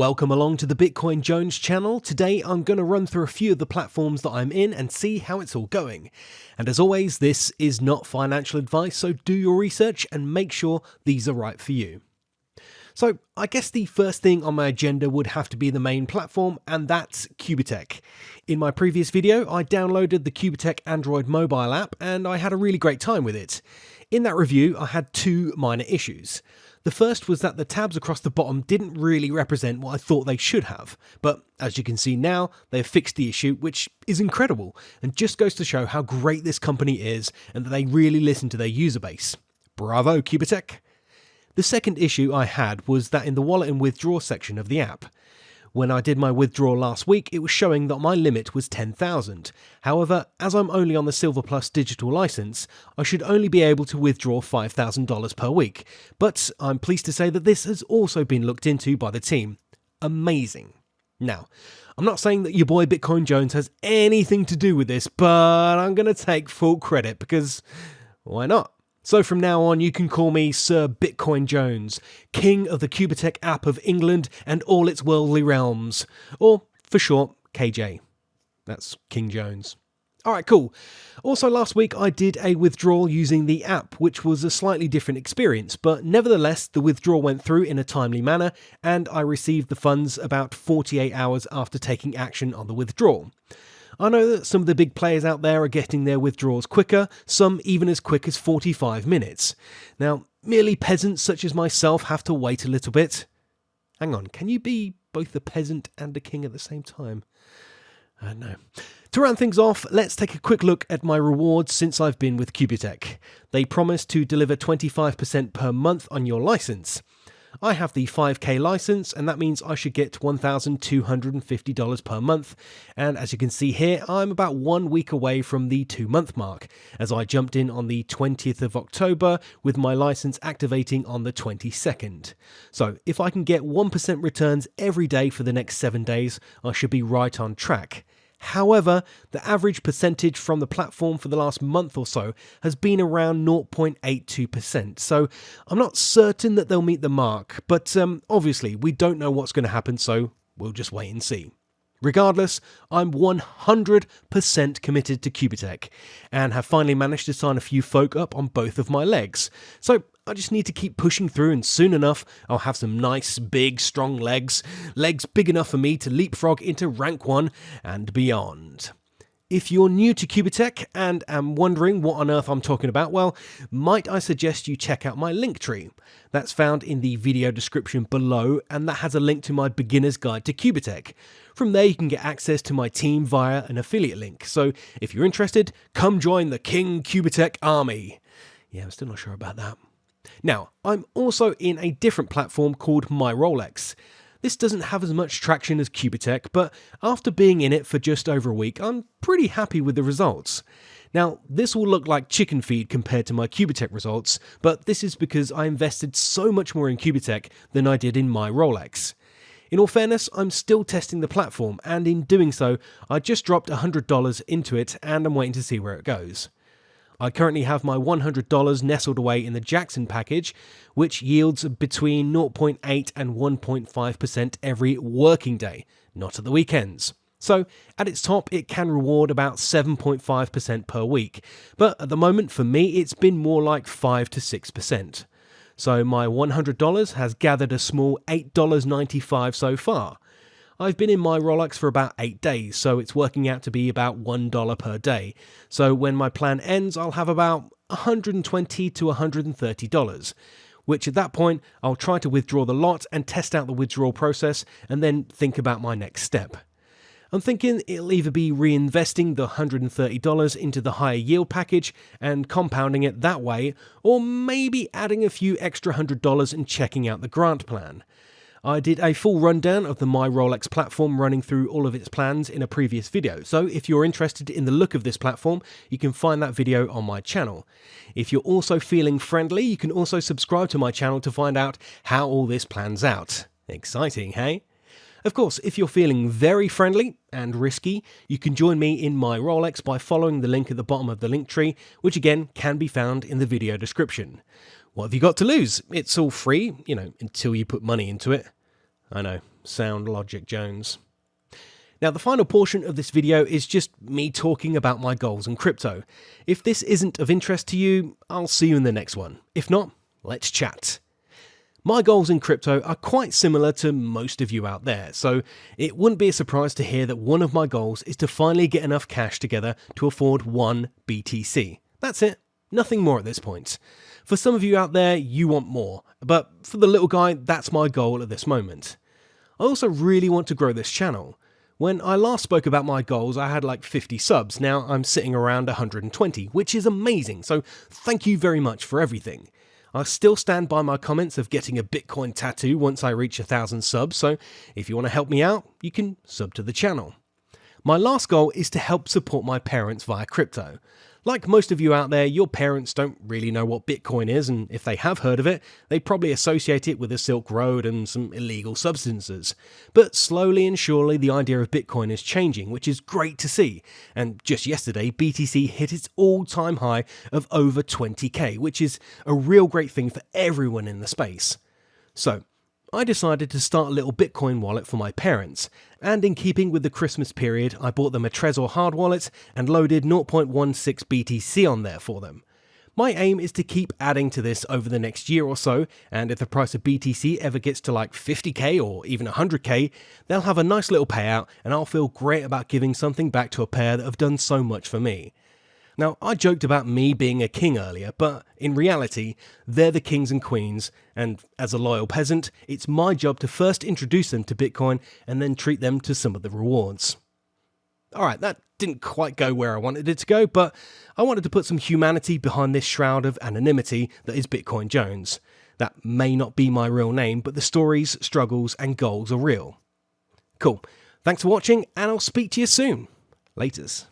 Welcome along to the Bitcoin Jones channel. Today I'm going to run through a few of the platforms that I'm in and see how it's all going. And as always, this is not financial advice, so do your research and make sure these are right for you. So I guess the first thing on my agenda would have to be the main platform, and that's QubitTech. In my previous video, I downloaded the QubitTech Android mobile app and I had a really great time with it. In that review, I had two minor issues. The first was that the tabs across the bottom didn't really represent what I thought they should have, but as you can see now, they have fixed the issue, which is incredible and just goes to show how great this company is and that they really listen to their user base. Bravo, QubitTech! The second issue I had was that in the wallet and withdraw section of the app. When I did my withdrawal last week, it was showing that my limit was 10,000. However, as I'm only on the Silver Plus digital license, I should only be able to withdraw $5,000 per week. But I'm pleased to say that this has also been looked into by the team. Amazing. Now, I'm not saying that your boy Bitcoin Jones has anything to do with this, but I'm going to take full credit because why not? So from now on, you can call me Sir Bitcoin Jones, King of the QubitTech app of England and all its worldly realms. Or, for short, KJ. That's King Jones. Alright, cool. Also last week I did a withdrawal using the app, which was a slightly different experience, but nevertheless the withdrawal went through in a timely manner and I received the funds about 48 hours after taking action on the withdrawal. I know that some of the big players out there are getting their withdrawals quicker, some even as quick as 45 minutes. Now, merely peasants such as myself have to wait a little bit. Hang on, can you be both a peasant and a king at the same time? I don't know. To round things off, let's take a quick look at my rewards since I've been with QubitTech. They promise to deliver 25% per month on your license. I have the 5K license and that means I should get $1,250 per month, and as you can see here I'm about 1 week away from the 2-month mark as I jumped in on the 20th of October with my license activating on the 22nd. So if I can get 1% returns every day for the next 7 days, I should be right on track. However, the average percentage from the platform for the last month or so has been around 0.82%, so I'm not certain that they'll meet the mark, but obviously we don't know what's going to happen, so we'll just wait and see. Regardless, I'm 100% committed to QubitTech and have finally managed to sign a few folk up on both of my legs, so I just need to keep pushing through and soon enough I'll have some nice, big, strong legs big enough for me to leapfrog into rank 1 and beyond. If you're new to QubitTech and am wondering what on earth I'm talking about, well, might I suggest you check out my Linktree. That's found in the video description below and that has a link to my beginner's guide to QubitTech. From there you can get access to my team via an affiliate link, so if you're interested, come join the King QubitTech army. Yeah, I'm still not sure about that. Now, I'm also in a different platform called Mirollex. This doesn't have as much traction as QubitTech, but after being in it for just over a week, I'm pretty happy with the results. Now, this will look like chicken feed compared to my QubitTech results, but this is because I invested so much more in QubitTech than I did in Mirollex. In all fairness, I'm still testing the platform, and in doing so, I just dropped $100 into it and I'm waiting to see where it goes. I currently have my $100 nestled away in the Jackson package, which yields between 0.8 and 1.5% every working day, not at the weekends. So at its top, it can reward about 7.5% per week, but at the moment for me, it's been more like 5 to 6%. So my $100 has gathered a small $8.95 so far. I've been in Mirollex for about 8 days, so it's working out to be about $1 per day. So when my plan ends, I'll have about $120 to $130, which at that point, I'll try to withdraw the lot and test out the withdrawal process and then think about my next step. I'm thinking it'll either be reinvesting the $130 into the higher yield package and compounding it that way, or maybe adding a few extra $100 and checking out the grant plan. I did a full rundown of the Mirollex platform running through all of its plans in a previous video, so if you're interested in the look of this platform, you can find that video on my channel. If you're also feeling friendly, you can also subscribe to my channel to find out how all this plans out. Exciting, hey? Of course, if you're feeling very friendly and risky, you can join me in Mirollex by following the link at the bottom of the Linktree, which again can be found in the video description. What have you got to lose? It's all free, until you put money into it. I know, sound logic Jones. Now, the final portion of this video is just me talking about my goals in crypto. If this isn't of interest to you, I'll see you in the next one. If not, let's chat. My goals in crypto are quite similar to most of you out there, so it wouldn't be a surprise to hear that one of my goals is to finally get enough cash together to afford one BTC. That's it, nothing more at this point. For some of you out there, you want more, but for the little guy, that's my goal at this moment. I also really want to grow this channel. When I last spoke about my goals, I had like 50 subs. Now I'm sitting around 120, which is amazing, so thank you very much for everything. I still stand by my comments of getting a Bitcoin tattoo once I reach 1,000 subs, so if you want to help me out, you can sub to the channel. My last goal is to help support my parents via crypto. Like most of you out there, your parents don't really know what Bitcoin is, and if they have heard of it, they probably associate it with the Silk Road and some illegal substances. But slowly and surely the idea of Bitcoin is changing, which is great to see. And just yesterday, BTC hit its all-time high of over 20k, which is a real great thing for everyone in the space. So, I decided to start a little Bitcoin wallet for my parents, and in keeping with the Christmas period, I bought them a Trezor hard wallet and loaded 0.16 BTC on there for them. My aim is to keep adding to this over the next year or so, and if the price of BTC ever gets to like 50k or even 100k, they'll have a nice little payout and I'll feel great about giving something back to a pair that have done so much for me. Now, I joked about me being a king earlier, but in reality, they're the kings and queens, and as a loyal peasant, it's my job to first introduce them to Bitcoin and then treat them to some of the rewards. Alright, that didn't quite go where I wanted it to go, but I wanted to put some humanity behind this shroud of anonymity that is Bitcoin Jones. That may not be my real name, but the stories, struggles, and goals are real. Cool. Thanks for watching, and I'll speak to you soon. Laters.